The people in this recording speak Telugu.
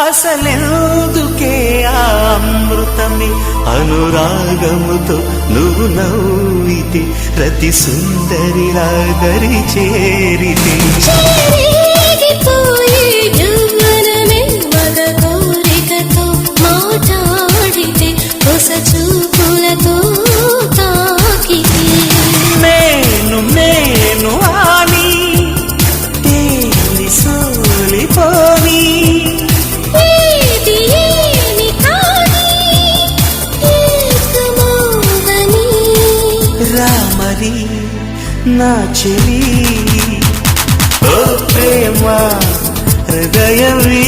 అసలెందుకే ఆ అమృతమే అనురాగముతో నువ్వు నవ్వితే రతి సుందరి రాగరి చేరితే కోరికతో మాట్లాడితే కొస చూపులతో తాకితే నేను నేను అని తేలి సోలిపోని రామరి నా చెలి ఓ ప్రేమ హృదయవి